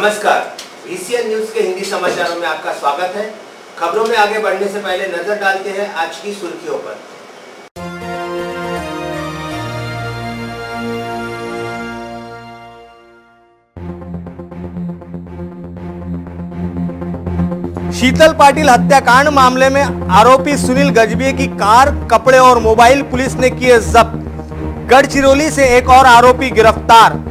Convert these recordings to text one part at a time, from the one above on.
नमस्कार, VCN news के हिंदी समाचारों में आपका स्वागत है। खबरों में आगे बढ़ने से पहले नजर डालते हैं आज की सुर्खियों पर। शीतल पाटिल हत्याकांड मामले में आरोपी सुनील गजभिये की कार, कपड़े और मोबाइल पुलिस ने किए जब्त। गढ़चिरौली से एक और आरोपी गिरफ्तार।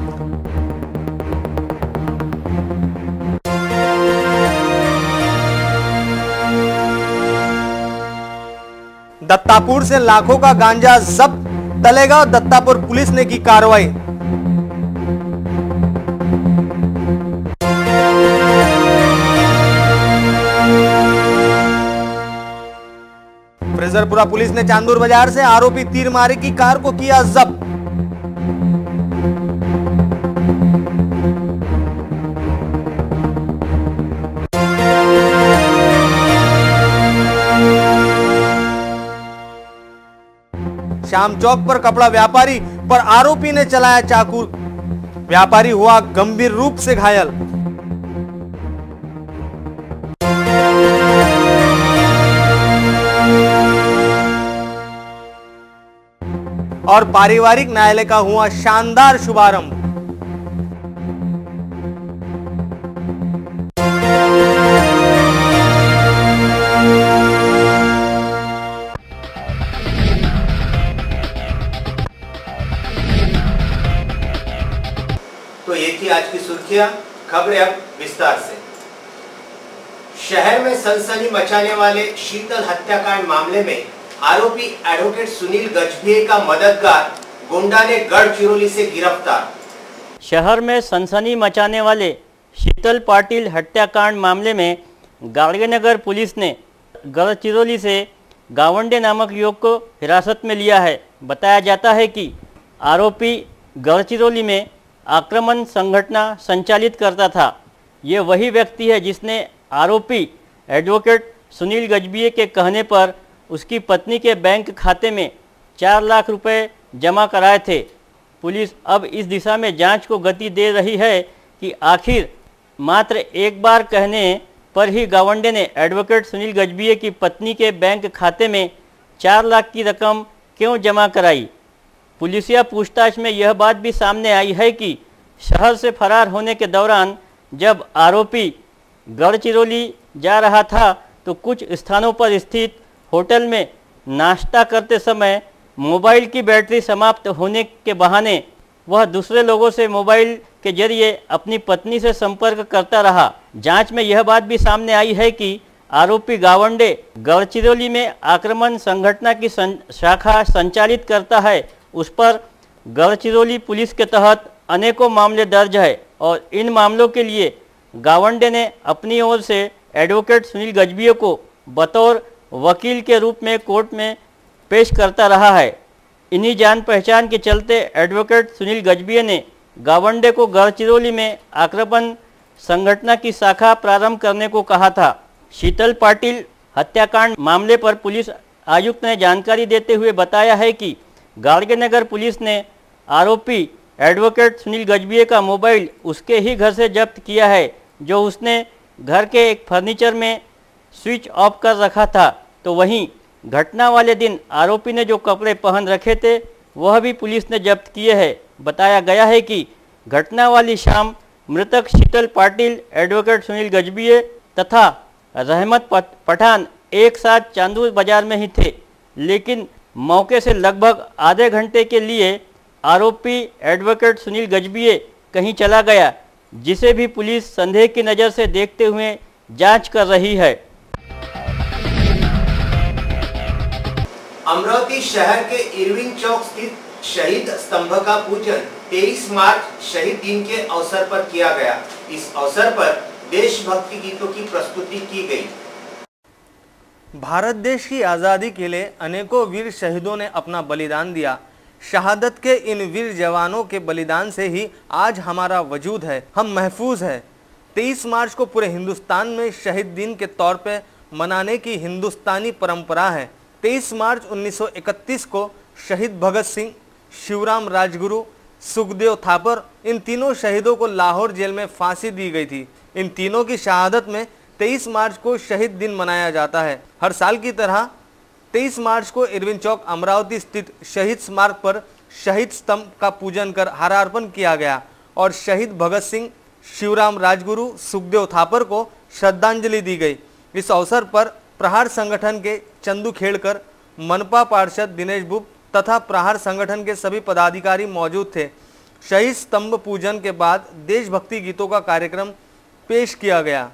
दत्तापुर से लाखों का गांजा जब्त। तलेगांव दत्तापुर पुलिस ने की कार्रवाई। फ्रेजरपुरा पुलिस ने चांदूर बाजार से आरोपी तीरमारी की कार को किया जब्त। शाम चौक पर कपड़ा व्यापारी पर आरोपी ने चलाया चाकू। व्यापारी हुआ गंभीर रूप से घायल। और पारिवारिक न्यायालय का हुआ शानदार शुभारंभ। तो ये थी आज की सुर्खियां। खबरें अब विस्तार से। शहर में सनसनी मचाने वाले शीतल हत्याकांड मामले में आरोपी एडवोकेट सुनील गजभिये का मददगार गुंडा ने गढ़चिरौली से गिरफ्तार। शहर में सनसनी मचाने वाले शीतल पाटिल हत्याकांड मामले में गाड़गेनगर पुलिस ने गढ़चिरौली से गावंडे नामक युवक को हिरासत में लिया है। बताया जाता है कि आरोपी गढ़चिरौली में आक्रमण संगठन संचालित करता था। ये वही व्यक्ति है जिसने आरोपी एडवोकेट सुनील गजभिये के कहने पर उसकी पत्नी के बैंक खाते में 4 लाख रुपए जमा कराए थे। पुलिस अब इस दिशा में जांच को गति दे रही है कि आखिर मात्र एक बार कहने पर ही गावंडे ने एडवोकेट सुनील गजभिये की पत्नी के बैंक खाते में 4 लाख की रकम क्यों जमा कराई। पुलिसिया पूछताछ में यह बात भी सामने आई है कि शहर से फरार होने के दौरान जब आरोपी गढ़चिरौली जा रहा था तो कुछ स्थानों पर स्थित होटल में नाश्ता करते समय मोबाइल की बैटरी समाप्त होने के बहाने वह दूसरे लोगों से मोबाइल के जरिए अपनी पत्नी से संपर्क करता रहा। जांच में यह बात भी सामने आई है कि आरोपी गावंडे गढ़चिरौली में आक्रमण संगठन की शाखा संचालित करता है। उस पर गढ़चिरौली पुलिस के तहत अनेकों मामले दर्ज है और इन मामलों के लिए गावंडे ने अपनी ओर से एडवोकेट सुनील गजभिये को बतौर वकील के रूप में कोर्ट में पेश करता रहा है। इन्हीं जान पहचान के चलते एडवोकेट सुनील गजभिये ने गावंडे को गढ़चिरौली में आक्रमण संगठन की शाखा प्रारंभ करने को कहा था। शीतल पाटिल हत्याकांड मामले पर पुलिस आयुक्त ने जानकारी देते हुए बताया है कि गाड़गेनगर पुलिस ने आरोपी एडवोकेट सुनील गजभिये का मोबाइल उसके ही घर से जब्त किया है, जो उसने घर के एक फर्नीचर में स्विच ऑफ कर रखा था। तो वहीं घटना वाले दिन आरोपी ने जो कपड़े पहन रखे थे वह भी पुलिस ने जब्त किए हैं। बताया गया है कि घटना वाली शाम मृतक शीतल पाटिल, एडवोकेट सुनील गजभिये तथा रहमत पठान एक साथ चांदूर बाजार में ही थे, लेकिन मौके से लगभग आधे घंटे के लिए आरोपी एडवोकेट सुनील गजभिये कहीं चला गया, जिसे भी पुलिस संदेह की नज़र से देखते हुए जांच कर रही है। अमरावती शहर के इरविन चौक स्थित शहीद स्तंभ का पूजन 23 मार्च शहीद दिन के अवसर पर किया गया। इस अवसर पर देशभक्ति गीतों की प्रस्तुति की गई। भारत देश की आजादी के लिए अनेकों वीर शहीदों ने अपना बलिदान दिया। शहादत के इन वीर जवानों के बलिदान से ही आज हमारा वजूद है, हम महफूज है। 23 मार्च को पूरे हिंदुस्तान में शहीद दिन के तौर पे मनाने की हिंदुस्तानी परंपरा है। 23 मार्च 1931 को शहीद भगत सिंह, शिवराम राजगुरु, सुखदेव थापर, इन तीनों शहीदों को लाहौर जेल में फांसी दी गई थी। इन तीनों की शहादत में 23 मार्च को शहीद दिन मनाया जाता है। हर साल की तरह 23 मार्च को इरविन चौक अमरावती स्थित शहीद स्मारक पर शहीद स्तंभ का पूजन कर हारार्पण किया गया और शहीद भगत सिंह, शिवराम राजगुरु, सुखदेव थापर को श्रद्धांजलि दी गई। इस अवसर पर प्रहार संगठन के चंदू खेड़कर, मनपा पार्षद दिनेश बुब तथा प्रहार संगठन के सभी पदाधिकारी मौजूद थे। शहीद स्तंभ पूजन के बाद देशभक्ति गीतों का कार्यक्रम पेश किया गया।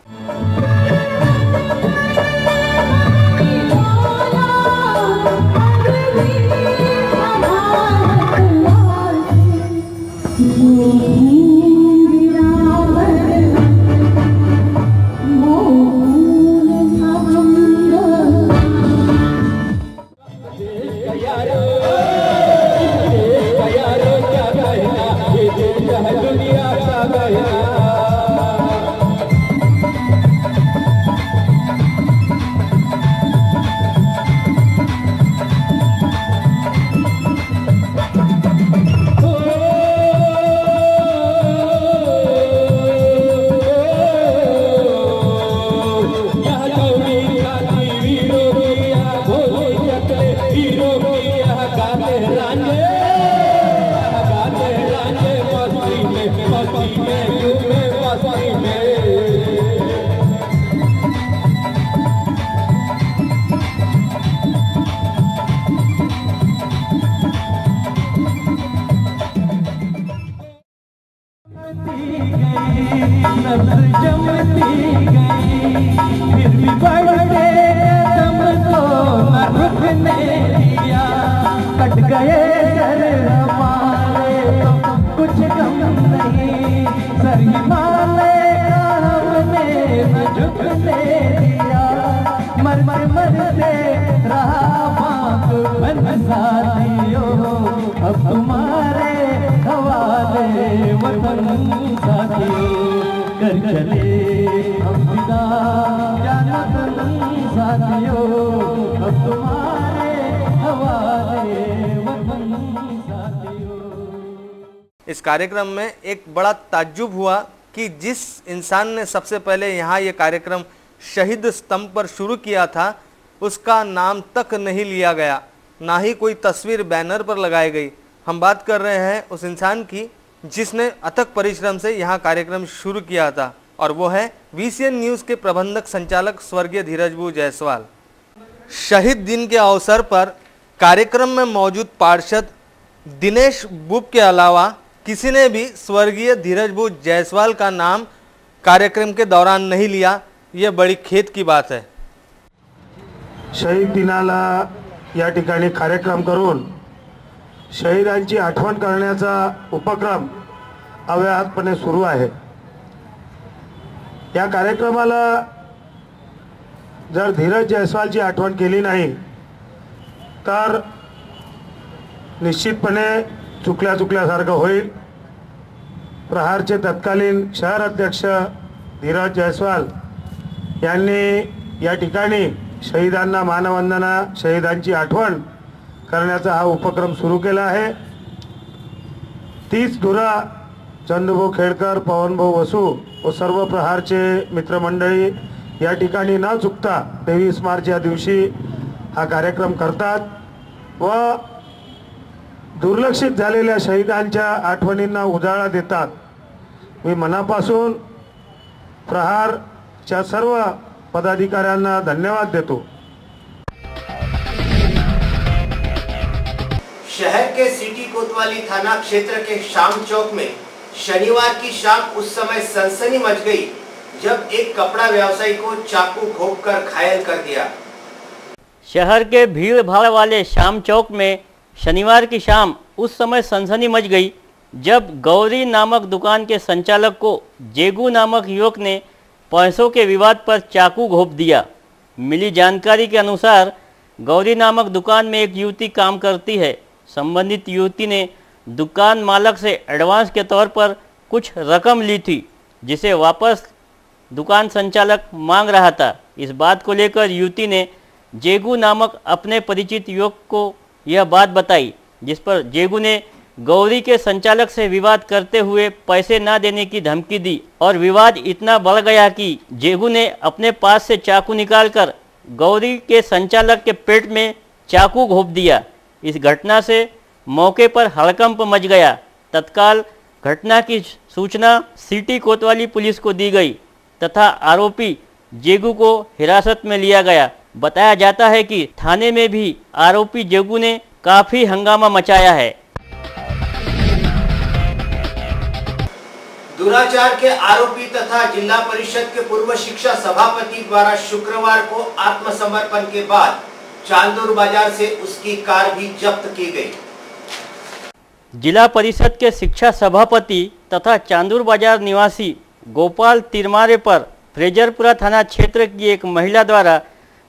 इस कार्यक्रम में एक बड़ा ताज्जुब हुआ कि जिस इंसान ने सबसे पहले यहाँ ये कार्यक्रम शहीद स्तंभ पर शुरू किया था उसका नाम तक नहीं लिया गया, ना ही कोई तस्वीर बैनर पर लगाई गई। हम बात कर रहे हैं उस इंसान की जिसने अथक परिश्रम से यहाँ कार्यक्रम शुरू किया था और वो है VCN न्यूज़ के प्रबंधक संचालक स्वर्गीय धीरजबू जायसवाल। शहीद दिन के अवसर पर कार्यक्रम में मौजूद पार्षद दिनेश बुब के अलावा किसी ने भी स्वर्गीय धीरजबू जायसवाल का नाम कार्यक्रम के दौरान नहीं लिया। यह बड़ी खेद की बात है। शहीद दिनाला या ठिकाणी कार्यक्रम करून शहीदांची आठवण करण्याचा उपक्रम अव्याहतपणे सुरू आहे। या कार्यक्रमाला जर धीरज जायसवालची आठवण केली नाही तर निश्चितपणे चुकल्यासारखं होईल। प्रहारचे तत्कालीन शहर अध्यक्ष धीरज जायसवाल यांनी या ठिकाणी शहीदांना मानवंदना, शहीदांची आठवण करण्याचा हा उपक्रम सुरू केला आहे। तीच धुरा चंदूभाऊ खेडकर, पवनभाऊ वसू व सर्व प्रहारचे मित्रमंडळी या ठिकाणी न चुकता 23 मार्च या दिवशी हा कार्यक्रम करतात व दुर्लक्षित झालेल्या शहीदांच्या आठवणींना उजाळा देतात। मी मनापासून प्रहारच्या सर्व पदाधिकाऱ्यांना धन्यवाद देतो। शहर के सिटी कोतवाली थाना क्षेत्र के शाम चौक में शनिवार की शाम उस समय सनसनी मच गई जब एक कपड़ा व्यवसायी को चाकू घोंपकर घायल कर दिया। शहर के भीड़ भाड़ वाले शाम चौक में शनिवार की शाम उस समय सनसनी मच गई जब गौरी नामक दुकान के संचालक को जेगू नामक युवक ने पैसों के विवाद पर चाकू घोंप दिया। मिली जानकारी के अनुसार गौरी नामक दुकान में एक युवती काम करती है। संबंधित युवती ने दुकान मालक से एडवांस के तौर पर कुछ रकम ली थी जिसे वापस दुकान संचालक मांग रहा था। इस बात को लेकर युवती ने जेगू नामक अपने परिचित युवक को यह बात बताई, जिस पर जेगू ने गौरी के संचालक से विवाद करते हुए पैसे न देने की धमकी दी और विवाद इतना बढ़ गया कि जेगू ने अपने पास से चाकू निकालकर गौरी के संचालक के पेट में चाकू घोंप दिया। इस घटना से मौके पर हड़कंप मच गया। तत्काल घटना की सूचना सिटी कोतवाली पुलिस को दी गई तथा आरोपी जेगू को हिरासत में लिया गया। बताया जाता है कि थाने में भी आरोपी जेगू ने काफी हंगामा मचाया है। दुराचार के आरोपी तथा जिला परिषद के पूर्व शिक्षा सभापति द्वारा शुक्रवार को आत्मसमर्पण के बाद चांदूर बाजार से उसकी कार भी जब्त की गई। जिला परिषद के शिक्षा सभापति तथा चांदूर बाजार निवासी गोपाल तिरमारे पर फ्रेजरपुरा थाना क्षेत्र की एक महिला द्वारा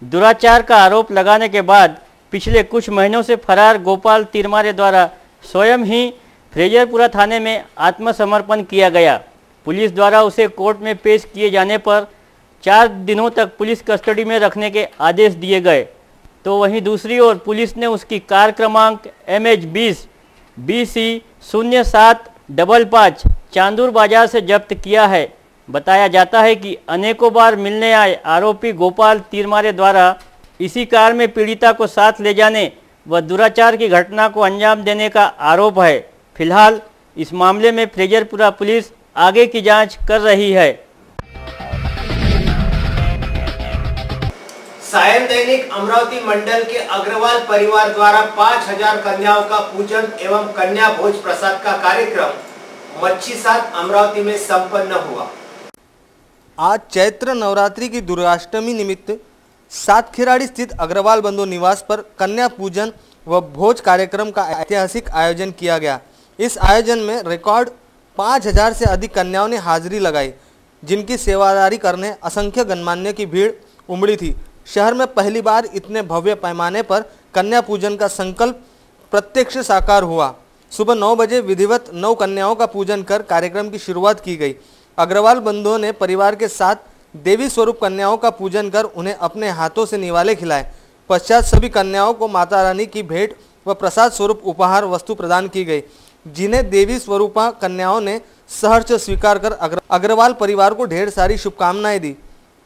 दुराचार का आरोप लगाने के बाद पिछले कुछ महीनों से फरार गोपाल तिरमारे द्वारा स्वयं ही फ्रेजरपुरा थाने में आत्मसमर्पण किया गया। पुलिस द्वारा उसे कोर्ट में पेश किए जाने पर 4 दिनों तक पुलिस कस्टडी में रखने के आदेश दिए गए। तो वहीं दूसरी ओर पुलिस ने उसकी कार क्रमांक MH20 BC 0755 चांदूर बाजार से जब्त किया है। बताया जाता है कि अनेकों बार मिलने आए आरोपी गोपाल तिरमारे द्वारा इसी कार में पीड़िता को साथ ले जाने व दुराचार की घटना को अंजाम देने का आरोप है। फिलहाल इस मामले में फ्रेजरपुरा पुलिस आगे की जांच कर रही है। सायन दैनिक अमरावती मंडल के अग्रवाल परिवार द्वारा 5000 कन्याओं का पूजन एवं कन्या भोज प्रसाद का कार्यक्रम मच्छी सात अमरावती में संपन्न हुआ। आज चैत्र नवरात्रि की दुर्गाष्टमी निमित्त सातखेराड़ी स्थित अग्रवाल बंधु निवास पर कन्या पूजन व भोज कार्यक्रम का ऐतिहासिक आयोजन किया गया। इस आयोजन में रिकॉर्ड 5000 से अधिक कन्याओं ने हाजिरी लगाई, जिनकी सेवादारी करने असंख्य गणमान्य की भीड़ उमड़ी थी। शहर में पहली बार इतने भव्य पैमाने पर कन्या पूजन का संकल्प प्रत्यक्ष साकार हुआ। सुबह 9 बजे विधिवत 9 कन्याओं का पूजन कर कार्यक्रम की शुरुआत की गई। अग्रवाल बंधुओं ने परिवार के साथ देवी स्वरूप कन्याओं का पूजन कर उन्हें अपने हाथों से निवाले खिलाए। पश्चात सभी कन्याओं को माता रानी की भेंट व प्रसाद स्वरूप उपहार वस्तु प्रदान की गई, जिन्हें देवी स्वरूपा कन्याओं ने सहर्ष स्वीकार कर अग्रवाल परिवार को ढेर सारी शुभकामनाएं दी।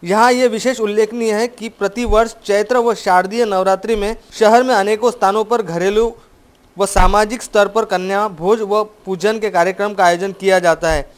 यहाँ ये विशेष उल्लेखनीय है कि प्रतिवर्ष चैत्र व शारदीय नवरात्रि में शहर में अनेकों स्थानों पर घरेलू व सामाजिक स्तर पर कन्या भोज व पूजन के कार्यक्रम का आयोजन किया जाता है,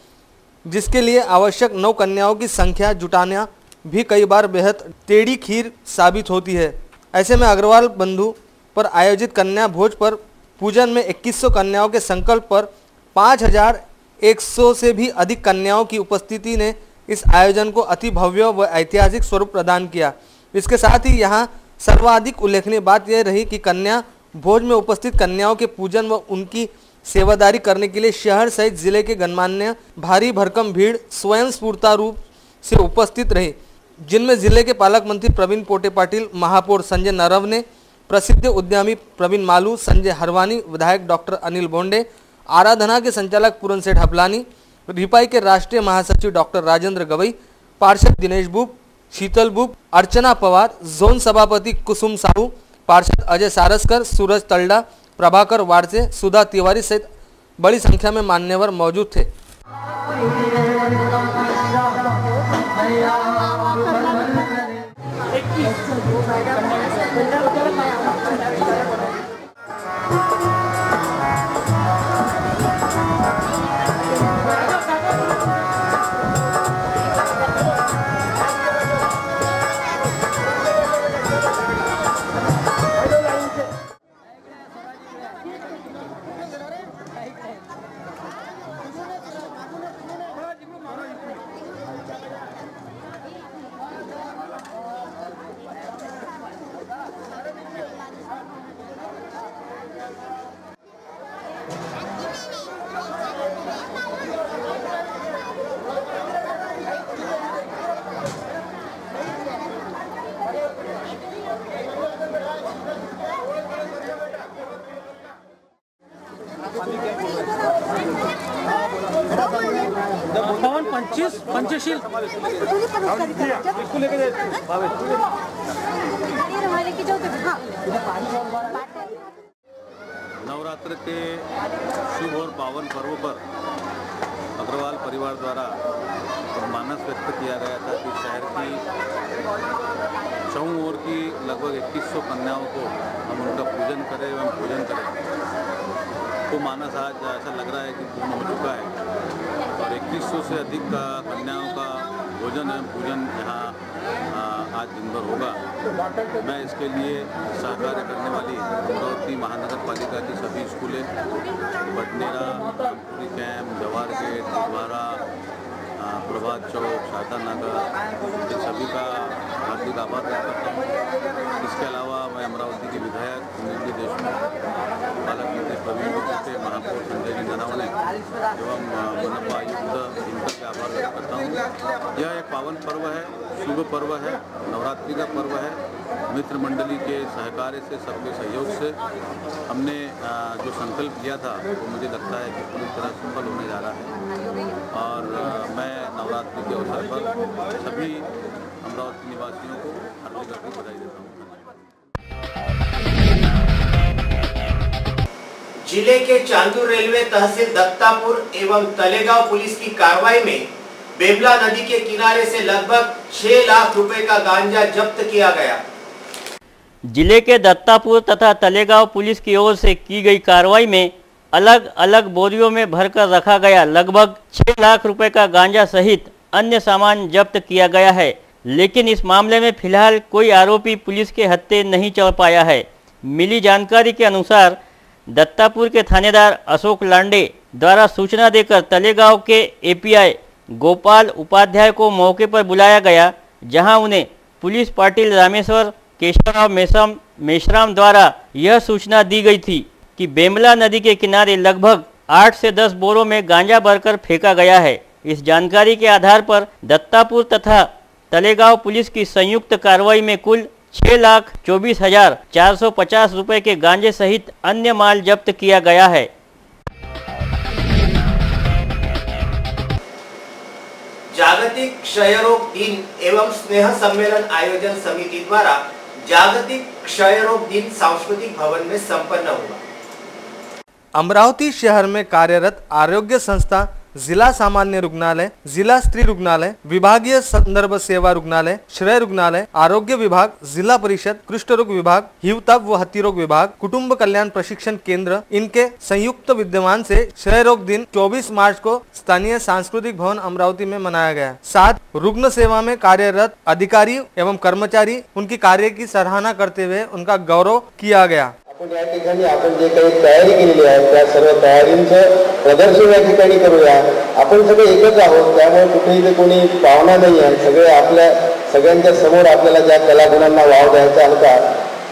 जिसके लिए आवश्यक 9 कन्याओं की संख्या जुटाना भी कई बार बेहद टेढ़ी खीर साबित होती है। ऐसे में अग्रवाल बंधु पर आयोजित कन्या भोज पर पूजन में 2100 कन्याओं के संकल्प पर 5100 से भी अधिक कन्याओं की उपस्थिति ने इस आयोजन को अति भव्य व ऐतिहासिक स्वरूप प्रदान किया। इसके साथ ही यहाँ सर्वाधिक उल्लेखनीय बात यह रही कि कन्या भोज में उपस्थित कन्याओं के पूजन व उनकी सेवादारी करने के लिए शहर सहित जिले के गणमान्य भारी भरकम भीड़ स्वयं स्फूर्ता रूप से उपस्थित रही, जिनमें जिले के पालक मंत्री प्रवीण पोटे पाटिल, महापौर संजय नरवने, प्रसिद्ध उद्यमी प्रवीण मालू, संजय हरवानी, विधायक डॉक्टर अनिल बोंडे, आराधना के संचालक पूरन सेठ हबलानी, रिपाई के राष्ट्रीय महासचिव डॉक्टर राजेंद्र गवई, पार्षद दिनेश बुब, शीतल बुब, अर्चना पवार, जोन सभापति कुसुम साहू, पार्षद अजय सारस्कर, सूरज तलडा, प्रभाकर वाड़से, सुधा तिवारी सहित बड़ी संख्या में मान्यवर मौजूद थे। पंचशील नवरात्र के शुभ और पावन पर्व पर अग्रवाल परिवार द्वारा मानस व्यक्त किया गया था कि शहर की चौं ओर की लगभग 2100 कन्याओं को हम उनका पूजन करें एवं पूजन करें। तो मानस आज ऐसा लग रहा है कि पूर्ण हो चुका है और 2100 से अधिक कन्याओं का भोजन एवं पूजन यहाँ आज दिन भर होगा। मैं इसके लिए सहकार्य करने वाली अमरावती महानगर पालिका की सभी स्कूलें, बटनेरा, रामपुरी कैंप, जवाहर गेट, द्वारा, प्रभात चौक, शारदा नगर, इन सभी का हार्दिक आभार व्यक्त करता हूँ। इसके अलावा मैं अमरावती के विधायक सुनील देशमुख, पालक मंत्री प्रवीण गुप्ते, महापौर संजय जी ननावने एवं मनपा आयुक्त इनका भी आभार व्यक्त करता हूँ। यह एक पावन पर्व है, शुभ पर्व है, नवरात्रि का पर्व है। मित्र मंडली के सहकार्य से, सबके सहयोग से हमने जो संकल्प लिया था वो मुझे लगता है कि पूरी तरह सफल होने जा रहा है और मैं नवरात्रि के अवसर पर सभी अमरावती निवासियों को हार्दिक बधाई देता हूँ। जिले के चांदूर रेलवे तहसील दत्तापुर एवं तलेगांव पुलिस की कार्रवाई में बेमला नदी के किनारे से लगभग 6 लाख रुपए का गांजा जब्त किया गया। जिले के दत्तापुर तथा तलेगांव पुलिस की ओर से की गई कार्रवाई में अलग अलग बोरियों में भरकर रखा गया लगभग 6 लाख रुपए का गांजा सहित अन्य सामान जब्त किया गया है। लेकिन इस मामले में फिलहाल कोई आरोपी पुलिस के हत्थे नहीं चढ़ पाया है। मिली जानकारी के अनुसार दत्तापुर के थानेदार अशोक लांडे द्वारा सूचना देकर तलेगांव के एपीआई गोपाल उपाध्याय को मौके पर बुलाया गया, जहां उन्हें पुलिस पाटिल रामेश्वर केशवराव मेश्राम द्वारा यह सूचना दी गई थी कि बेमला नदी के किनारे लगभग 8 से 10 बोरों में गांजा भरकर फेंका गया है। इस जानकारी के आधार पर दत्तापुर तथा तलेगांव पुलिस की संयुक्त कार्रवाई में कुल 6,24,450 रुपए के गांजे सहित अन्य माल जब्त किया गया है। जागतिक क्षय रोग दिन एवं स्नेह सम्मेलन आयोजन समिति द्वारा जागतिक क्षय रोग दिन सांस्कृतिक भवन में संपन्न हुआ। अमरावती शहर में कार्यरत आरोग्य संस्था, जिला सामान्य रुग्णालय, जिला स्त्री रुग्णालय, विभागीय संदर्भ सेवा रुग्णालय, श्रेय रुग्णालय, आरोग्य विभाग, जिला परिषद, कुष्ठ रोग विभाग, हिवताप व हत्ती रोग विभाग, कुटुंब कल्याण प्रशिक्षण केंद्र, इनके संयुक्त विद्यमान से क्षय रोग दिन 24 मार्च को स्थानीय सांस्कृतिक भवन अमरावती में मनाया गया। साथ रुग्ण सेवा में कार्यरत अधिकारी एवं कर्मचारी उनकी कार्य की सराहना करते हुए उनका गौरव किया गया। आपण या ठिकाणी आपण जे काही तयारी केलेली आहे त्या सर्व तयारींचं प्रदर्शन या ठिकाणी करूया। आपण सगळे एकच आहोत, त्यामुळे कुठेही कोणी पावना नाही आहे। सगळे आपल्या सगळ्यांच्या समोर आपल्याला ज्या कलागुणांना वाव द्यायचा होता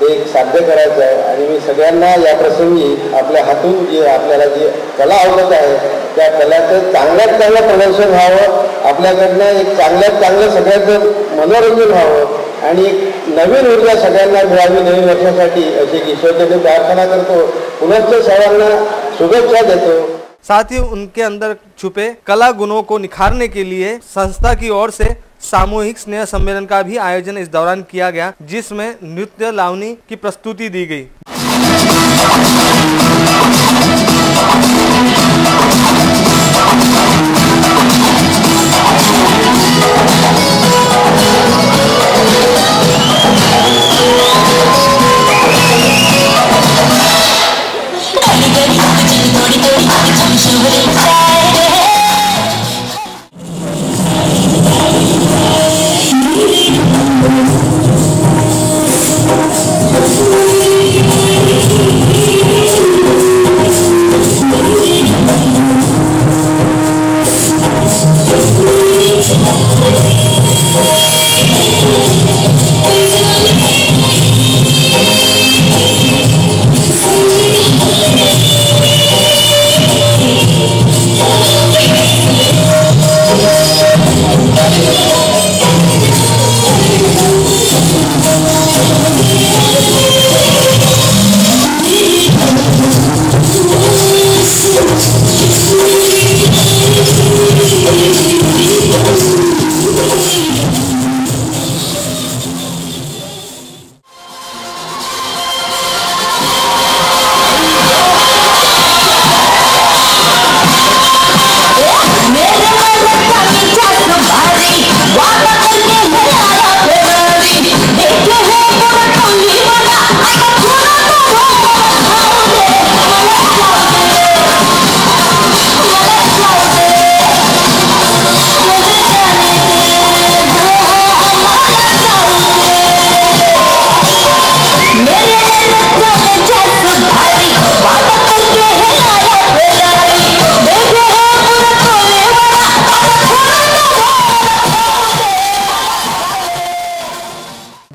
ते साध्य करायचं आहे आणि मी सगळ्यांना या प्रसंगी आपल्या हातून जे आपल्याला जी कला आवडत आहे त्या कलाचं चांगल्यात चांगलं प्रदर्शन व्हावं, आपल्याकडनं एक चांगल्यात चांगलं सगळ्यांचं मनोरंजन व्हावं आणि एक नवीन ऊर्जा सगळ्यांना मिळावी नवीन वर्षासाठी अशी ईश्वराची प्रार्थना करतो। पुनश्च सर्वांना शुभेच्छा देतो। साथ ही उनके अंदर छुपे कला गुणों को निखारने के लिए संस्था की ओर से सामूहिक स्नेह सम्मेलन का भी आयोजन इस दौरान किया गया, जिसमें नृत्य लावनी की प्रस्तुति दी गई।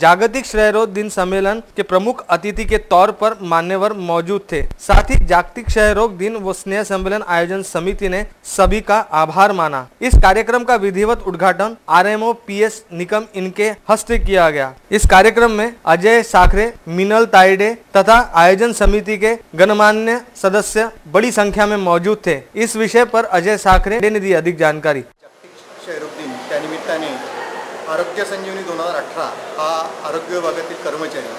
जागतिक क्षय रोग दिन सम्मेलन के प्रमुख अतिथि के तौर पर मान्यवर मौजूद थे। साथ ही जागतिक क्षय रोग दिन व स्नेह सम्मेलन आयोजन समिति ने सभी का आभार माना। इस कार्यक्रम का विधिवत उद्घाटन RMO PS निकम इनके हस्ते किया गया। इस कार्यक्रम में अजय साखरे, मीनल ताइडे तथा आयोजन समिति के गणमान्य सदस्य बड़ी संख्या में मौजूद थे। इस विषय पर अजय साखरे ने दी अधिक जानकारी। क्षयरोग दिन त्यानिमित्ताने आरोग्य संजीवनी 2018 हा आरोग्य विभागातील कर्मचारी,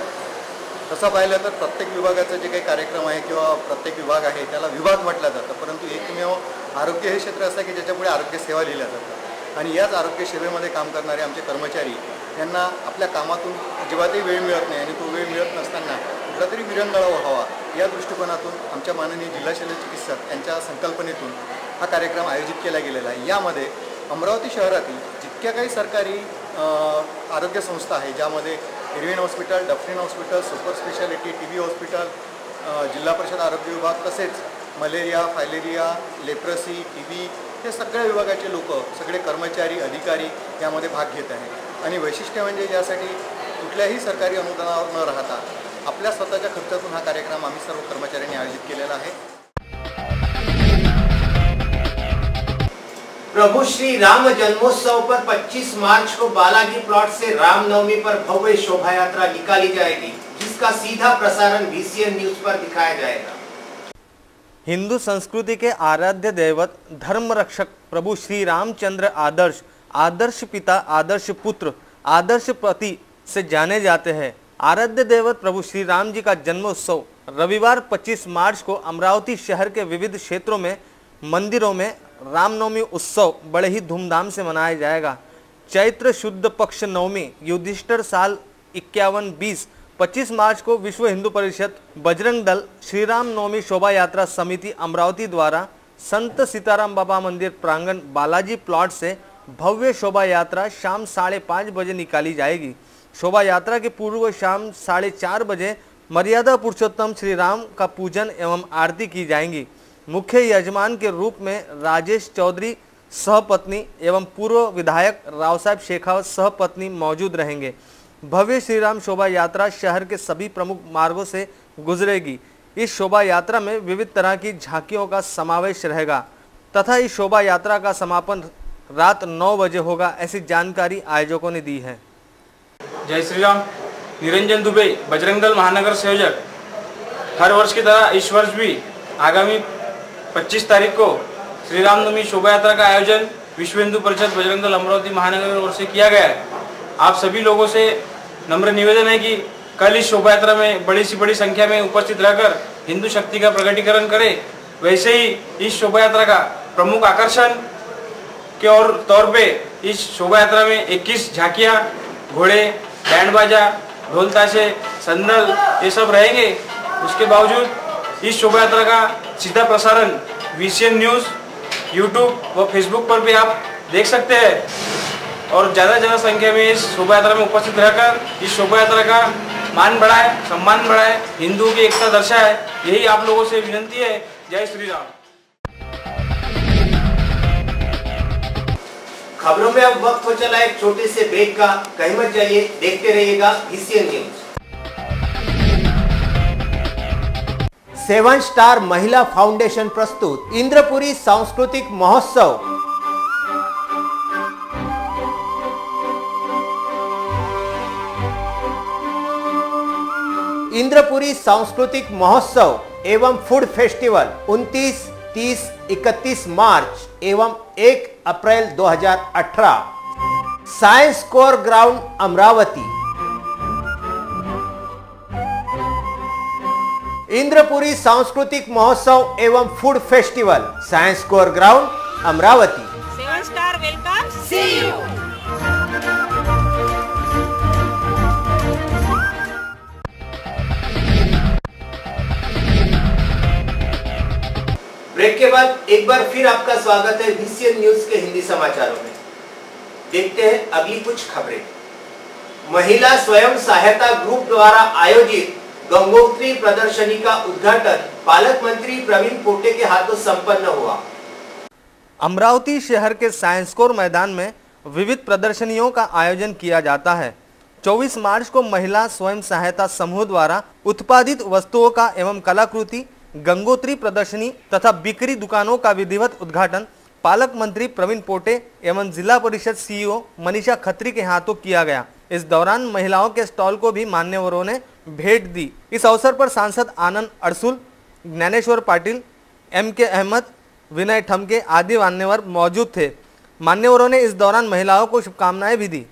तसं पाहिलं तर प्रत्येक विभागाचा जे काही कार्यक्रम आहे किंवा प्रत्येक विभाग आहे त्याला विभाग म्हटलं जातं, परंतु एकमेव आरोग्य हे क्षेत्र असं आहे की ज्याच्यापुढे आरोग्य सेवा लिहिल्या जातात आणि याच आरोग्य सेवेमध्ये काम करणारे आमचे कर्मचारी यांना आपल्या कामातून अजिबातही वेळ मिळत नाही आणि तो वेळ मिळत नसताना कुठला तरी विरंगुळा व्हावा या दृष्टिकोनातून आमच्या माननीय जिल्हा शल्य चिकित्सक यांच्या संकल्पनेतून हा कार्यक्रम आयोजित केला गेलेला आहे। यामध्ये अमरावती शहरातील जितक्या काही सरकारी आरोग्य संस्था आहे, ज्यामध्ये Irwin hospital, Dufferin hospital, super speciality, TB hospital, जिल्हा परिषद आरोग्य विभाग, तसेच मलेरिया, फायलेरिया, लेप्रसी, TB हे सगळ्या विभागाचे लोक, सगळे कर्मचारी, अधिकारी यामध्ये भाग घेत आहेत। आणि वैशिष्ट्य म्हणजे यासाठी कुठल्याही सरकारी अनुदानावर न राहता आपल्या स्वतःच्या खर्चातून हा कार्यक्रम आम्ही सर्व कर्मचाऱ्यांनी आयोजित केलेला आहे। प्रभु श्री राम जन्मोत्सव पर 25 मार्च को बालाजी प्लॉट से रामनवमी पर भव्य शोभा यात्रा निकाली जाएगी, जिसका सीधा प्रसारण VCN न्यूज पर दिखाया जाएगा। हिंदू संस्कृति के आराध्य दैवत धर्म रक्षक प्रभु श्री रामचंद्र आदर्श पिता, आदर्श पुत्र, आदर्श पति से जाने जाते हैं। आराध्य दैवत प्रभु श्री राम जी का जन्मोत्सव रविवार 25 मार्च को अमरावती शहर के विविध क्षेत्रों में मंदिरों में रामनवमी उत्सव बड़े ही धूमधाम से मनाया जाएगा। चैत्र शुद्ध पक्ष नवमी युधिष्ठिर साल 51-20 25 मार्च को विश्व हिंदू परिषद बजरंग दल श्री राम नवमी शोभा यात्रा समिति अमरावती द्वारा संत सीताराम बाबा मंदिर प्रांगण बालाजी प्लॉट से भव्य शोभा यात्रा शाम 5:30 बजे निकाली जाएगी। शोभा यात्रा के पूर्व शाम 4:30 बजे मर्यादा पुरुषोत्तम श्री राम का पूजन एवं आरती की जाएंगी। मुख्य यजमान के रूप में राजेश चौधरी सहपत्नी एवं पूर्व विधायक राव साहब शेखावत सहपत्नी मौजूद रहेंगे। भव्य श्री राम शोभा यात्रा शहर के सभी प्रमुख मार्गों से गुजरेगी। इस शोभा यात्रा में विविध तरह की झांकियों का समावेश रहेगा तथा इस शोभा यात्रा का समापन रात 9 बजे होगा, ऐसी जानकारी आयोजकों ने दी है। जय श्री राम। निरंजन दुबे, बजरंग दल महानगर संयोजक। हर वर्ष की तरह इस वर्ष भी आगामी 25 तारीख को श्री रामनवमी शोभा यात्रा का आयोजन विश्व हिंदू परिषद बजरंग दल अमरावती महानगर की ओर से किया गया है। आप सभी लोगों से नम्र निवेदन है कि कल इस शोभा यात्रा में बड़ी से बड़ी संख्या में उपस्थित रहकर हिंदू शक्ति का प्रकटीकरण करें। वैसे ही इस शोभा यात्रा का प्रमुख आकर्षण के और तौर पे इस शोभा यात्रा में 21 झांकियाँ, घोड़े, बैंड बाजा, ढोल ताशे, संदल ये सब रहेंगे। उसके बावजूद इस शोभा यात्रा का सीधा प्रसारण VCN न्यूज़, YouTube व फेसबुक पर भी आप देख सकते हैं और ज़्यादा से ज़्यादा संख्या में इस शोभा यात्रा में उपस्थित रहकर इस शोभा यात्रा का मान बढ़ाए, सम्मान बढ़ाए, हिंदुओं की एकता दर्शाए, यही आप लोगों से विनती है। जय श्री राम। खबरों में अब वक्त हो चला एक छोटे से ब्रेक का। कहीं मत जाइए, देखते रहिएगा VCN न्यूज। 7 स्टार महिला फाउंडेशन प्रस्तुत इंद्रपुरी सांस्कृतिक महोत्सव। इंद्रपुरी सांस्कृतिक महोत्सव एवं फूड फेस्टिवल 29, 30, 31 मार्च एवं 1 अप्रैल 2018 science core ground Amravati. Indrapuri सांस्कृतिक महोत्सव एवं food festival science core ground Amravati. 7 star welcome, see you. Break के बाद एक बार फिर आपका स्वागत है VCN न्यूज के हिंदी समाचारों में। देखते हैं अगली कुछ खबरें। महिला स्वयं सहायता ग्रुप द्वारा आयोजित गंगोत्री प्रदर्शनी का उद्घाटन पालक मंत्री प्रवीण पोटे के हाथों संपन्न हुआ। अमरावती शहर के साइंस कोर मैदान में विविध प्रदर्शनियों का आयोजन किया जाता है। 24 मार्च को महिला स्वयं सहायता समूह द्वारा उत्पादित वस्तुओं का एवं कलाकृति, गंगोत्री प्रदर्शनी तथा बिक्री दुकानों का विधिवत उद्घाटन पालक मंत्री प्रवीण पोटे एवं जिला परिषद सीईओ मनीषा खत्री के हाथों किया गया। इस दौरान महिलाओं के स्टॉल को भी मान्यवरों ने भेंट दी। इस अवसर पर सांसद आनंद अड़सुल, ज्ञानेश्वर पाटिल, MK अहमद, विनय ठमके आदि मान्यवर मौजूद थे। मान्यवरों ने इस दौरान महिलाओं को शुभकामनाएं भी दी।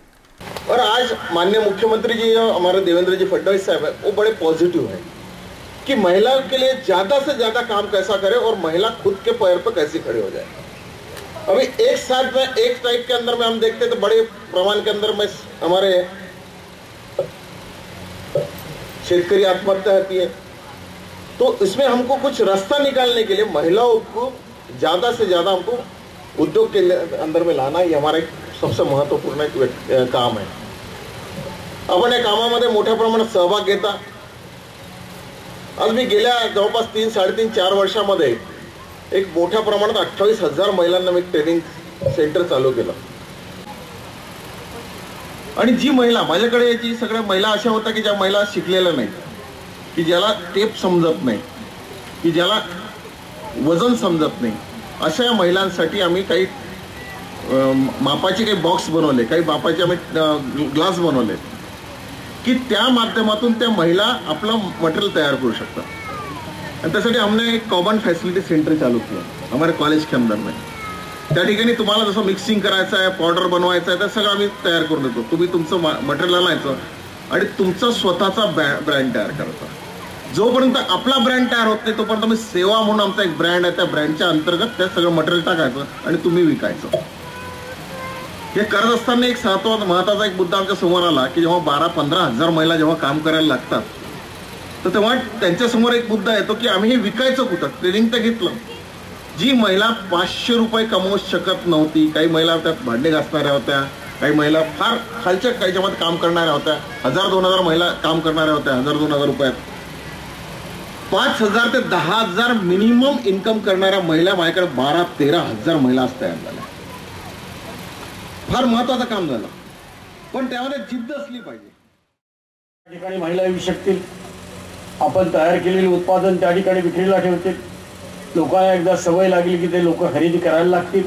और आज माननीय मुख्यमंत्री जी और हमारे देवेंद्र जी फडणवीस साहब है वो बड़े पॉजिटिव है कि महिला के लिए ज्यादा से ज्यादा काम कैसा करे और महिला खुद के पैर पर कैसे खड़े हो जाए। अभी एक साथ में एक टाइप के अंदर में हम देखते तो बड़े प्रमाण के अंदर में हमारे शेतकरी आत्महत्या होती है, तो इसमें हमको कुछ रास्ता निकालने के लिए महिलाओं को ज्यादा से ज्यादा हमको उद्योग के अंदर में लाना ही हमारा एक सबसे महत्वपूर्ण एक काम आहे। आपण या कामामध्ये मोठ्या प्रमाणात सहभाग घेता। आज मी गेल्या जवळपास 3-3.5-4 वर्षामध्ये एक मोठ्या प्रमाणात 28,000 महिलांना मी ट्रेनिंग सेंटर चालू केलं। आणि जी महिला माझ्याकडे जी सगळ्या महिला अशा होत्या की ज्या महिला शिकलेल्या नाहीत, की ज्याला टेप समजत नाही, की ज्याला वजन समजत नाही, अशा या महिलांसाठी आम्ही काही मापाचे काही बॉक्स बनवले, काही मापाचे आम्ही ग्लास बनवले की त्या माध्यमातून त्या महिला आपलं मटेरियल तयार करू शकतात। आणि त्यासाठी हमने एक कॉमन फैसिलिटी सेंटर चालू किया हमारे कॉलेज के अंदर में। त्या ठिकाणी तुम्हाला जसं मिक्सिंग करायचं आहे, पावडर बनवायचं आहे, ते सगळं आम्ही तयार करून देतो। तुम्ही तुमचं मटेरियल आणायचं आणि तुमचा स्वतःचा ब्रँड तयार करायचा। जोपर्यंत आपला ब्रँड तयार होत नाही तोपर्यंत तुम्ही सेवा म्हणून आमचा एक ब्रँड आहे, त्या ब्रँडच्या अंतर्गत ते सगळं मटेरियल टाकायचं आणि तुम्ही विकायचं। हे करत असताना एक महत्त्वाचा एक मुद्दा आमच्या समोर आला की जेव्हा 12-15 हजार महिला जेव्हा काम करायला लागतात तर तेव्हा त्यांच्या समोर एक मुद्दा येतो की आम्ही हे विकायचं कुठं। ट्रेनिंग तर घेतलं, जी महिला 500 रुपये कमवू शकत नव्हती, काही महिला त्यात भांडे घासणाऱ्या होत्या, काही महिला फार खालच्या काहीच्यामध्ये काम करणाऱ्या होत्या, 1000-2000 महिला काम करणाऱ्या होत्या 1000-2000 रुपयात, 5,000 ते 10,000 मिनिमम इन्कम करणाऱ्या महिला माझ्याकडे 12-13 हजार महिला तयार झाल्या। फार महत्वाचं काम झालं, पण त्यामध्ये जिद्द असली पाहिजे। त्या ठिकाणी महिला येऊ शकतील, आपण तयार केलेले उत्पादन त्या ठिकाणी विक्रीला ठेवतील, लोकांना एकदा सवय लागली की ते लोक खरेदी करायला लागतील।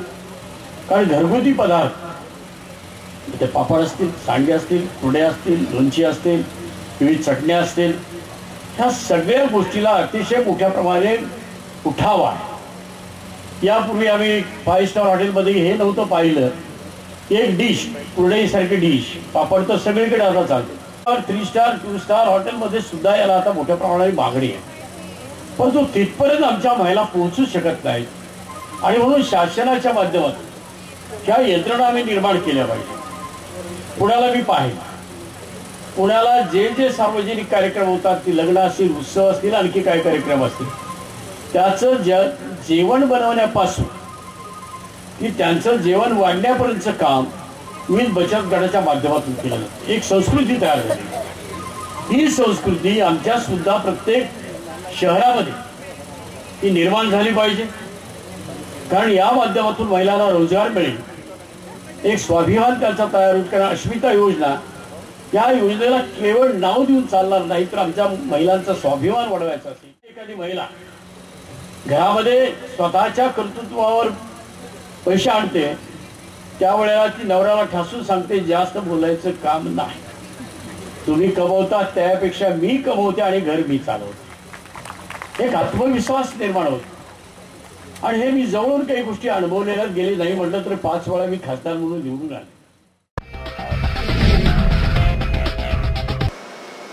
कारण घरगुती पदार्थ ते पापड असतील, सांडगे असतील, कुरडे असतील, लोणची असतील, विविध चटण्या असतील, ह्या सगळ्या गोष्टीला अतिशय मोठ्या प्रमाणे उठाव आहे। यापूर्वी आम्ही 5 स्टार हॉटेलमध्ये हे नव्हतं पाहिलं, एक डिश कुरडईसारखी डिश, पापड तर सगळीकडे आता चालतो। 3 स्टार 2 स्टार हॉटेलमध्ये सुद्धा याला आता मोठ्या प्रमाणात मागणी आहे, परंतु तिथपर्यंत आमच्या महिला पोहोचू शकत नाहीत आणि म्हणून शासनाच्या माध्यमातून ह्या यंत्रणा आम्ही निर्माण केल्या पाहिजे। पुण्याला मी पाहिलं, पुण्याला जे जे सार्वजनिक कार्यक्रम होतात, ती लग्न असतील, उत्सव असतील, आणखी काय कार्यक्रम असतील, त्याचं जेवण बनवण्यापासून की त्यांचं जेवण वाढण्यापर्यंतचं काम विविध बचत गटाच्या माध्यमातून केलं जातं। एक संस्कृती तयार झाली। ही संस्कृती आमच्या सुद्धा प्रत्येक शहरामध्ये ही निर्माण झाली पाहिजे, कारण या माध्यमातून महिलांना रोजगार मिळेल, एक स्वाभिमान त्यांचा तयार होईल। कारण अस्मिता योजना या योजनेला केवळ नाव देऊन चालणार नाही, तर आमच्या महिलांचा स्वाभिमान वाढवायचा असेल। एखादी महिला घरामध्ये स्वतःच्या कर्तृत्वावर पैसे आणते, त्यावेळेला ती नवऱ्याला ठासून सांगते जास्त बोलायचं काम नाही, तुम्ही कमवता त्यापेक्षा मी कमवते आणि घर मी चालवते। एक आत्मविश्वास निर्माण होतो आणि हे मी जवळून काही गोष्टी अनुभवलेल्या गेले नाही म्हटलं तर 5 वेळा मी खासदार म्हणून निवडून आले।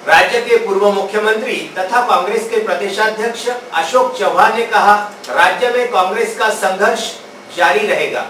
राज्य के पूर्व मुख्यमंत्री तथा कांग्रेस के प्रदेशाध्यक्ष अशोक चौहान ने कहा, राज्य में कांग्रेस का संघर्ष जारी रहेगा।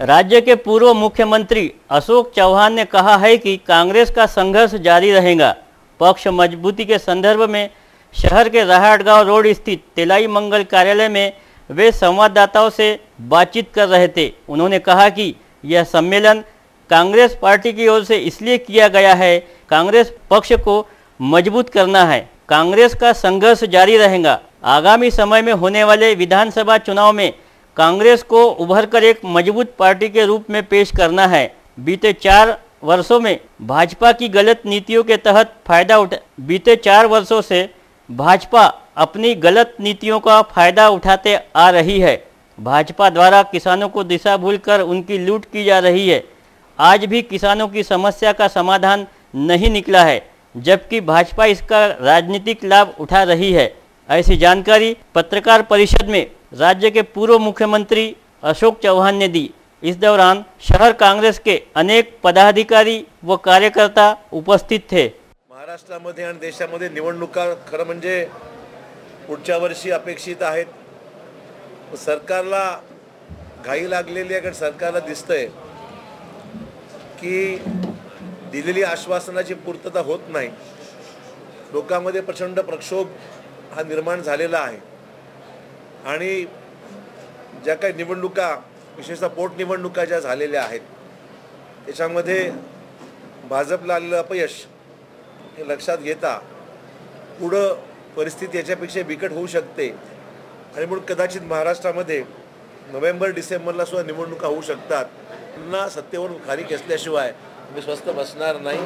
राज्य के पूर्व मुख्यमंत्री अशोक चौहान ने कहा है कि कांग्रेस का संघर्ष जारी रहेगा। पक्ष मजबूती के संदर्भ में शहर के राहटगांव रोड स्थित तेलाई मंगल कार्यालय में वे संवाददाताओं से बातचीत कर रहे थे। उन्होंने कहा कि यह सम्मेलन कांग्रेस पार्टी की ओर से इसलिए किया गया है, कांग्रेस पक्ष को मजबूत करना है। कांग्रेस का संघर्ष जारी रहेगा। आगामी समय में होने वाले विधानसभा चुनाव में कांग्रेस को उभरकर एक मजबूत पार्टी के रूप में पेश करना है। बीते 4 वर्षों में भाजपा की गलत नीतियों के तहत फायदा उठा बीते 4 वर्षों से भाजपा अपनी गलत नीतियों का फायदा उठाते आ रही है। भाजपा द्वारा किसानों को दिशा भूलकर उनकी लूट की जा रही है। आज भी किसानों की समस्या का समाधान नहीं निकला है, जबकि भाजपा इसका राजनीतिक लाभ उठा रही है। ऐसी जानकारी पत्रकार परिषद में राज्य के पूर्व मुख्यमंत्री अशोक चव्हाण ने दी। इस दौरान शहर काँग्रेस के अनेक पदाधिकारी व कार्यकर्ता उपस्थित थे। महाराष्ट्रामध्ये आणि देशामध्ये निवडणुका खरं म्हणजे पुढच्या वर्षी अपेक्षित आहेत। सरकारला घाई लागलेली आहे, कारण सरकारला दिसतंय की दिलेली आश्वासनाची पूर्तता होत नाही। लोकांमध्ये प्रचंड प्रक्षोभ हा निर्माण झालेला आहे आणि ज्या काही निवडणुका विशेषतः पोटनिवडणुका ज्या झालेल्या आहेत त्याच्यामध्ये भाजपला आलेलं अपयश हे लक्षात घेता पुढं परिस्थिती याच्यापेक्षा बिकट होऊ शकते आणि म्हणून कदाचित महाराष्ट्रामध्ये नोव्हेंबर-डिसेंबरला सुद्धा निवडणुका होऊ शकतात। पुन्हा सत्तेवर खाली घेतल्याशिवाय मी स्वस्थ बसणार नाही।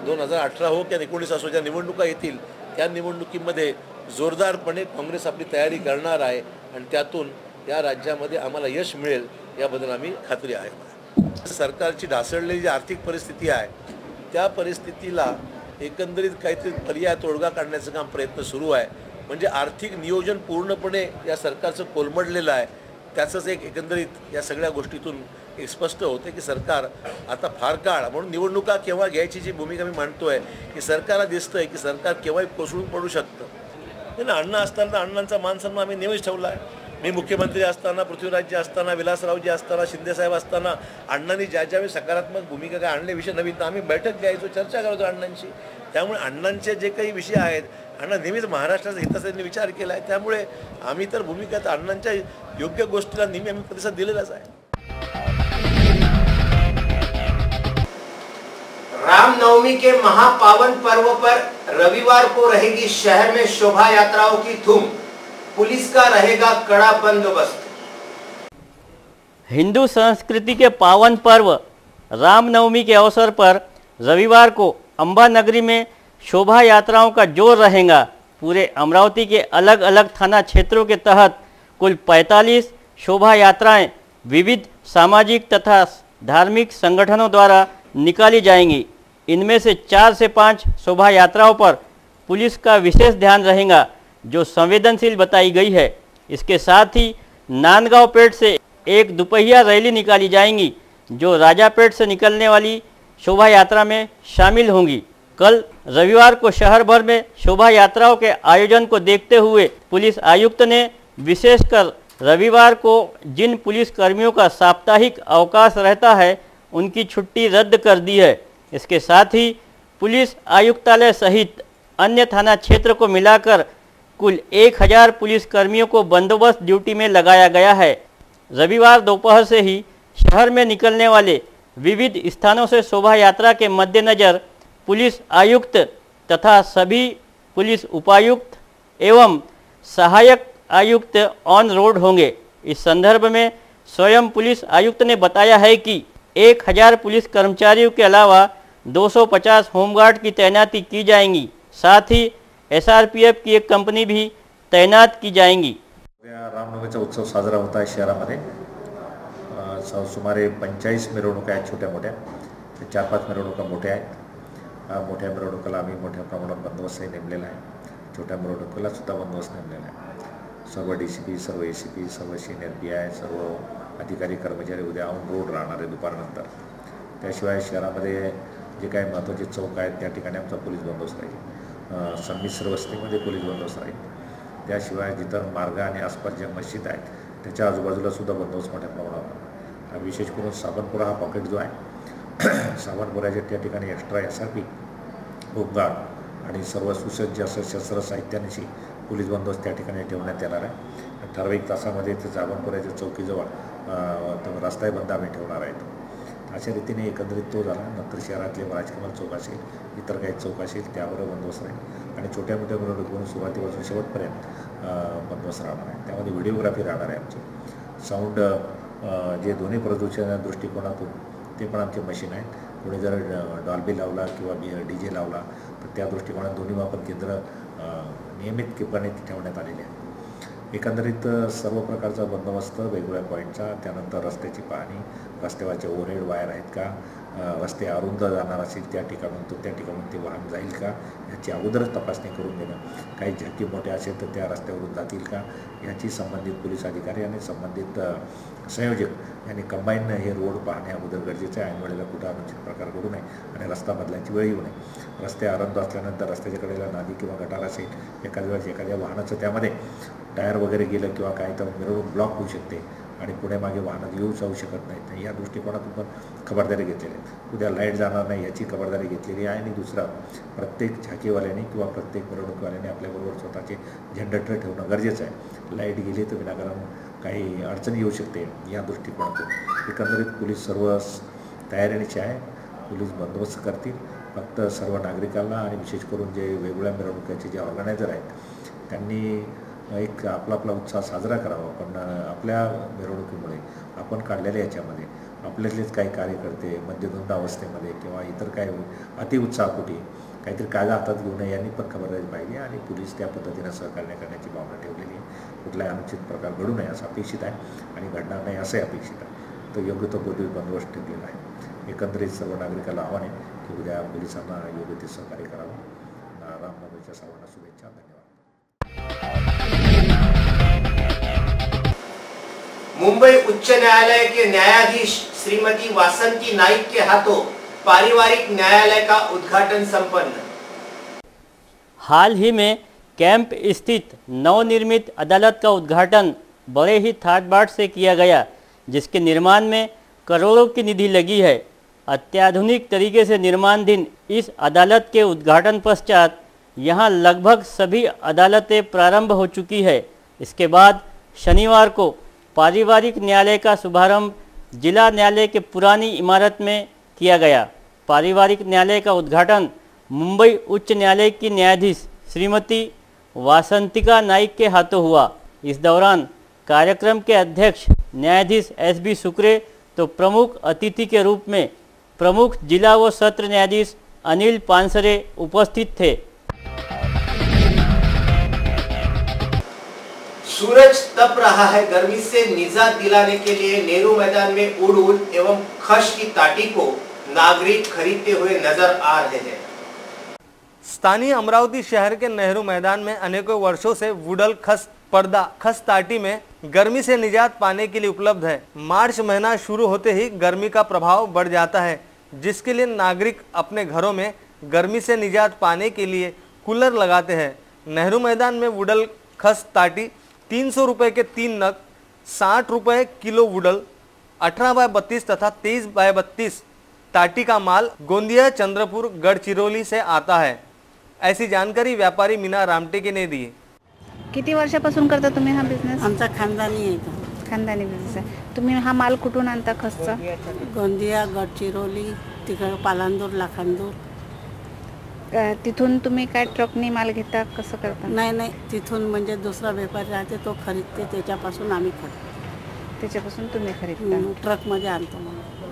2018 हो किंवा 19 असो, ज्या निवडणुका येतील त्या निवडणुकीमध्ये जोरदारपणे काँग्रेस आपली तयारी करणार आहे आणि त्यातून या राज्यामध्ये आम्हाला यश मिळेल याबद्दल आम्ही खात्री आहे। सरकारची ढासळलेली जी आर्थिक परिस्थिती आहे त्या परिस्थितीला एकंदरीत काहीतरी पर्याय तोडगा काढण्याचं काम प्रयत्न सुरू आहे। म्हणजे आर्थिक नियोजन पूर्णपणे या सरकारचं कोलमडलेलं आहे। त्याचंच एक एकंदरीत या सगळ्या गोष्टीतून एक स्पष्ट होते की सरकार आता फार काळ म्हणून निवडणुका केव्हा घ्यायची जी भूमिका मी मांडतोय की सरकारला दिसतंय की सरकार केव्हाही कोसळून पडू शकतं। ना अण्णा असताना अण्णांचा मानसन्मान आम्ही नेहमीच ठेवला आहे। मी मुख्यमंत्री असताना, पृथ्वीराजजी असताना, विलासरावजी असताना, शिंदेसाहेब असताना अण्णांनी ज्यावेळी सकारात्मक भूमिका काय आणले विषय नवीन, तर आम्ही बैठक घ्यायचो, चर्चा करायचो अण्णांची। त्यामुळे अण्णांचे जे काही विषय आहेत अण्णा नेहमीच महाराष्ट्राचा हिताचा विचार केला आहे। त्यामुळे आम्ही तर भूमिका अण्णांच्या योग्य गोष्टीला नेहमी आम्ही प्रतिसाद दिलेलाच आहे। रामनवमी के महापावन पर्व पर रविवार को रहेगी शहर में शोभा यात्राओं की धूम। पुलिस का रहेगा कड़ा बंदोबस्त। हिंदू संस्कृति के पावन पर्व रामनवमी के अवसर पर रविवार को अंबा नगरी में शोभा यात्राओं का जोर रहेगा। पूरे अमरावती के अलग अलग थाना क्षेत्रों के तहत कुल 45 शोभा यात्राएं विविध सामाजिक तथा धार्मिक संगठनों द्वारा निकाली जाएंगी। इनमें से 4 से 5 शोभा यात्राओं पर पुलिस का विशेष ध्यान रहेगा, जो संवेदनशील बताई गई है। इसके साथ ही नांदगांव पेठ से एक दुपहिया रैली निकाली जाएंगी, जो राजापेट से निकलने वाली शोभा यात्रा में शामिल होंगी। कल रविवार को शहर भर में शोभा यात्राओं के आयोजन को देखते हुए पुलिस आयुक्त ने विशेषकर रविवार को जिन पुलिस कर्मियों का साप्ताहिक अवकाश रहता है उनकी छुट्टी रद्द कर दी है। इसके साथ ही पुलिस आयुक्तालय सहित अन्य थाना क्षेत्र को मिलाकर कुल 1000 पुलिस कर्मियों को बंदोबस्त ड्यूटी में लगाया गया है। रविवार दोपहर से ही शहर में निकलने वाले विविध स्थानों से शोभा यात्रा के मद्देनज़र पुलिस आयुक्त तथा सभी पुलिस उपायुक्त एवं सहायक आयुक्त ऑन रोड होंगे। इस संदर्भ में स्वयं पुलिस आयुक्त ने बताया है कि 1000 पुलिस कर्मचारियों के अलावा 250 होमगार्ड की तैनाती की जाएंगी। साथ ही SRPF की एक कंपनी भी तैनात की जाएंगी। रामनवमीचा उत्सव साजरा होता है शहरामध्ये। सुमारे 45 मिरवणुका आहेत छोट्या मोठ्या, 4-5 मिरवणुका मोठ्या आहेत। मोठ्या मिरवणुकाला आम्ही मोठ्या प्रमाणात बंदोबस्तही नेमलेला आहे। छोट्या मिरवणुकीला सुद्धा बंदोबस्त नेमलेला आहे। सर्व DCP, सर्व ACP, सर्व सिनियर PI, सर्व अधिकारी कर्मचारी उद्या ऑन रोड राहणार आहे दुपारनंतर। त्याशिवाय शहरामध्ये जे काही महत्त्वाचे चौक आहेत त्या ठिकाणी आमचा पोलीस बंदोबस्त राहील। संमिश्र वस्तीमध्ये पोलीस बंदोबस्त राहील। त्याशिवाय जिथं मार्ग आणि आसपास ज्या मस्जिद आहेत त्याच्या आजूबाजूला सुद्धा बंदोबस्त मोठ्या प्रमाणावर। विशेष करून सावनपुरा हा पॉकेट जो आहे, सावनपुराच्या त्या ठिकाणी एक्स्ट्रा SRP, होमगार्ड आणि सर्व सुसज्ज असं शस्त्र साहित्यानिशी पोलीस बंदोबस्त त्या ठिकाणी ठेवण्यात येणार आहे। ठराविक तासामध्ये ते सावनपुराच्या चौकीजवळ रस्ताही बंद आम्ही ठेवणार आहे। अशा रीतीने एकंदरीत तो झाला। नंतर शहरातले राजकमल चौक असेल, इतर काही चौक असेल त्यावर बंदोबस्त राहील आणि छोट्या मोठ्या मिरवणुकीतून सुरुवातीपासून शेवटपर्यंत बंदोबस्त राहणार आहे। त्यामध्ये व्हिडिओग्राफी राहणार आहे आमची। साऊंड जे ध्वनी प्रदूषण दृष्टिकोनातून ते पण आमचे मशीन आहेत कोणी जर डॉल्बी लावला किंवा DJ लावला तर त्या दृष्टिकोनात दोन्ही वापर केंद्र नियमितपणे ठेवण्यात आलेले आहे. एकंदरीत सर्व प्रकारचा बंदोबस्त वेगवेगळ्या पॉईंटचा, त्यानंतर रस्त्याची पाहणी, रस्त्यावरचे ओव्हरहेड वायर आहेत का, रस्ते अरुंद जाणार असेल त्या ठिकाणून तर त्या ठिकाणून ते वाहन जाईल का याची अगोदरच तपासणी करून घेणं, काही झटके मोठे असेल तर त्या रस्त्यावरून जातील का याची संबंधित पोलीस अधिकारी आणि संबंधित संयोजक यांनी कंबाईन हे रोड पाहणे अगोदर गरजेचं आहे. ऐन वेळेला कुठं अनुचित प्रकार घडू नये आणि रस्ता बदलायची वेळ येऊ नये. रस्ते अरुंद असल्यानंतर रस्त्याच्या कडेला नाली किंवा गटार असेल, एखाद्या वेळेस एखाद्या वाहनाचं त्यामध्ये टायर वगैरे गेलं किंवा काय तर मिरवणूक ब्लॉक होऊ शकते आणि पुढे मागे वाहनं येऊ जाऊ शकत नाहीत. या दृष्टिकोनातून पण खबरदारी घेतलेली आहे. उद्या लाईट जाणार नाही याची खबरदारी घेतलेली आहे. आणि दुसरा, प्रत्येक झाकीवाल्याने किंवा प्रत्येक मिरवणूकवाल्याने आपल्याबरोबर स्वतःचे जनरेटर ठेवणं गरजेचं आहे. लाईट गेली तर विनाकारण काही अडचणी येऊ शकते. या दृष्टिकोनातून एकंदरीत पोलीस सर्व तयारीनिशी आहे. पोलीस बंदोबस्त करतील. फक्त सर्व नागरिकांना आणि विशेष करून जे वेगवेगळ्या मिरवणुकीचे जे ऑर्गनायझर आहेत त्यांनी एक आपला उत्साह साजरा करावा. पण आपल्या मिरवणुकीमुळे आपण काढलेल्या याच्यामध्ये आपल्यातलेच काही कार्यकर्ते मद्यधुंद अवस्थेमध्ये किंवा इतर काही अतिउत्साहपोटी काहीतरी कायदा हातात घेऊ नये यांनी पण खबरदारी पाहिजे आणि पोलीस त्या पद्धतीनं सहकार्य करण्याची भावना ठेवलेली आहे. कुठलाही अनुचित प्रकार घडू नये असं अपेक्षित आहे आणि घडणार नाही असंही अपेक्षित आहे. तर योग्य तो पोलीस बंदोबस्त ठेवलेला आहे. एकंदरीत सर्व नागरिकांना आव्हान आहे की उद्या पोलिसांना योग्य ते सहकार्य करावं. रामनवमीच्या सर्वांना शुभेच्छा. धन्यवाद. मुंबई उच्च न्यायालय के न्यायाधीश श्रीमती वासंती नाइक के हाथों पारिवारिक न्यायालय का उद्घाटन संपन्न। हाल ही में कैंप स्थित नवनिर्मित अदालत का उद्घाटन बड़े ही ठाट बाट से किया गया, जिसके निर्माण में करोड़ों की निधि लगी है। अत्याधुनिक तरीके से निर्माणाधीन इस अदालत के उद्घाटन पश्चात यहाँ लगभग सभी अदालतें प्रारंभ हो चुकी है। इसके बाद शनिवार को पारिवारिक न्यायालय का शुभारंभ जिला न्यायालय के पुरानी इमारत में किया गया। पारिवारिक न्यायालय का उद्घाटन मुंबई उच्च न्यायालय की न्यायाधीश श्रीमती वासंतिका नाइक के हाथों हुआ। इस दौरान कार्यक्रम के अध्यक्ष न्यायाधीश SB सुक्रे तो प्रमुख अतिथि के रूप में प्रमुख जिला व सत्र न्यायाधीश अनिल पानसरे उपस्थित थे। सूरज तप रहा है। गर्मी से निजात दिलाने के लिए नेहरू मैदान में उड़ एवं खश की ताटी को नागरिक खरीदते हुए नजर आ रहे हैं। स्थानीय अमरावती शहर के नेहरू मैदान में अनेकों वर्षों से वुडल खस पर्दा खस ताटी में गर्मी से निजात पाने के लिए उपलब्ध है। मार्च महीना शुरू होते ही गर्मी का प्रभाव बढ़ जाता है, जिसके लिए नागरिक अपने घरों में गर्मी से निजात पाने के लिए कूलर लगाते हैं। नेहरू मैदान में वुडल खस ताटी 300 रुपये के 3 नग, 60 रुपये किलो वुडल, 18x32 तथा 23x32 ताटी का माल गोंदिया, चंद्रपुर, गढ़चिरौली से आता है। ऐसी जानकारी व्यापारी मीना रामटेके ने दी। किती वर्षापासून करता तुम्ही हा बिझनेस? आमचा खानदानी आहे तो. खानदानी बिझनेस आहे। तुम्ही हा माल कुठून आणता खसचा? गोंदिया, गडचिरोली, तिकडे पालांदूर, लाखांदूर. तिथून तुम्ही काय ट्रकनी माल घेता, कसं करता? नाही, तिथून म्हणजे दुसरा व्यापारी राहते तो खरीदते, त्याच्यापासून आम्ही खरीदतो. त्याच्यापासून तुम्ही खरीदता? ट्रकमध्ये आणतो.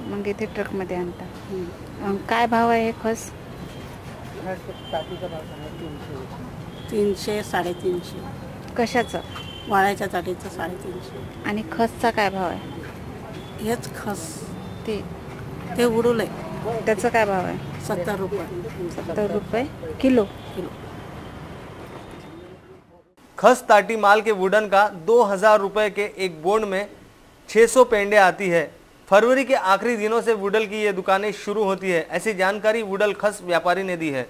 मग इथे ट्रकमध्ये आणता. काय भाव आहे हे खस? 300, 350. कशाचं? वाळ्याच्या ताटीचं 350. आणि खसचा काय भाव आहे? हेच खस ते उडूल आहे, त्याचा काय भाव आहे? 70 रुपये. 70 रुपये किलो। खस ताटी माल के वुडन का 2000 रुपये के एक बोर्ड में 600 पेंडे आती है। फरवरी के आखिरी दिनों से वुडल की ये दुकानें शुरू होती है। ऐसी जानकारी वुडल खस व्यापारी ने दी है।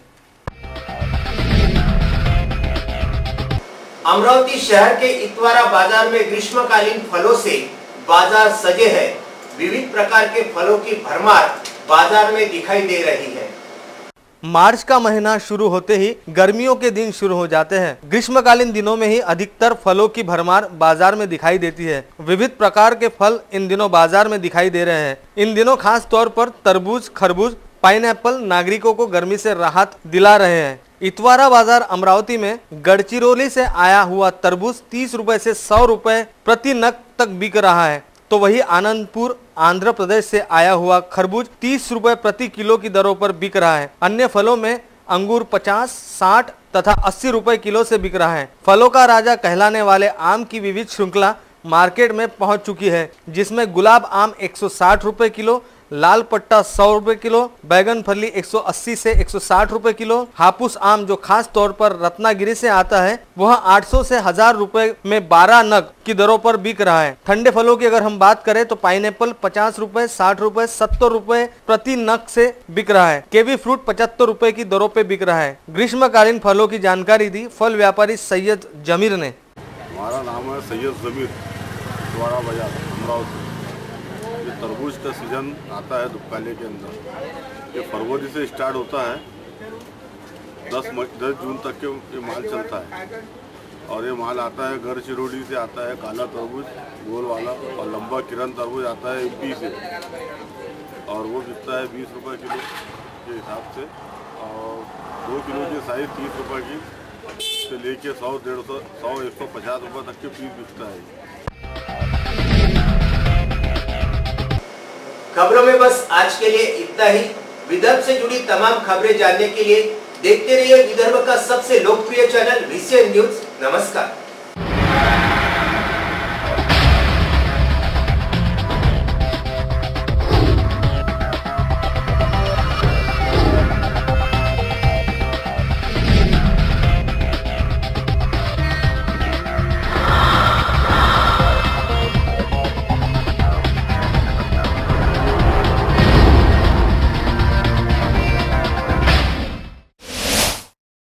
अमरावती शहर के इतवारा बाजार में ग्रीष्मकालीन फलों से बाजार सजे है। विविध प्रकार के फलों की भरमार बाजार में दिखाई दे रही है। मार्च का महीना शुरू होते ही गर्मियों के दिन शुरू हो जाते हैं। ग्रीष्मकालीन दिनों में ही अधिकतर फलों की भरमार बाजार में दिखाई देती है। विविध प्रकार के फल इन दिनों बाजार में दिखाई दे रहे हैं। इन दिनों खास तौर पर तरबूज, खरबूज, पाइनएप्पल नागरिकों को गर्मी से राहत दिला रहे हैं। इतवारा बाजार अमरावती में गढ़चिरौली से आया हुआ तरबूज 30 रुपए से 100 रुपए प्रति नग तक बिक रहा है, तो वही आनंदपुर, आंध्र प्रदेश से आया हुआ खरबूज 30 रुपए प्रति किलो की दरों पर बिक रहा है। अन्य फलों में अंगूर 50, 60 तथा 80 रुपए किलो से बिक रहा है। फलों का राजा कहलाने वाले आम की विविध श्रृंखला मार्केट में पहुंच चुकी है, जिसमें गुलाब आम 160 रुपए किलो, लाल पट्टा 100 रुपए किलो, बैगन फली 180 से 160 रुपए किलो, हापुस आम जो खास तौर पर रत्नागिरी से आता है वह 800 से 1000 रुपए में 12 नग की दरों पर बिक रहा है। ठंडे फलों की अगर हम बात करें तो पाइनएप्पल 50 रुपए, 60 रुपए, 70 रुपए प्रति नग से बिक रहा है। केवी फ्रूट 75 रुपए की दरों पे बिक रहा है। ग्रीष्मकालीन फलों की जानकारी दी फल व्यापारी सैयद जमीर ने। हमारा नाम है सैयद जमीर, द्वारा बाजार अमरावती। ये तरबूज का सीज़न आता है दुपकाले के अंदर। ये फरवरी से स्टार्ट होता है, 10 जून तक के ये माल चलता है। और ये माल आता है घर चिरोड़ी से आता है, काला तरबूज गोल वाला, और लंबा किरण तरबूज आता है MP से, और वो बिकता है 20 रुपये किलो के हिसाब से। और 2 किलो की साइज़ 30 रुपये की से लेके 100, 150, 100, 150 रुपये तक के पीस बिकता है। खबरों में बस आज के लिए इतना ही। विदर्भ से जुड़ी तमाम खबरें जानने के लिए देखते रहिए विदर्भ का सबसे लोकप्रिय चैनल VCN न्यूज। नमस्कार।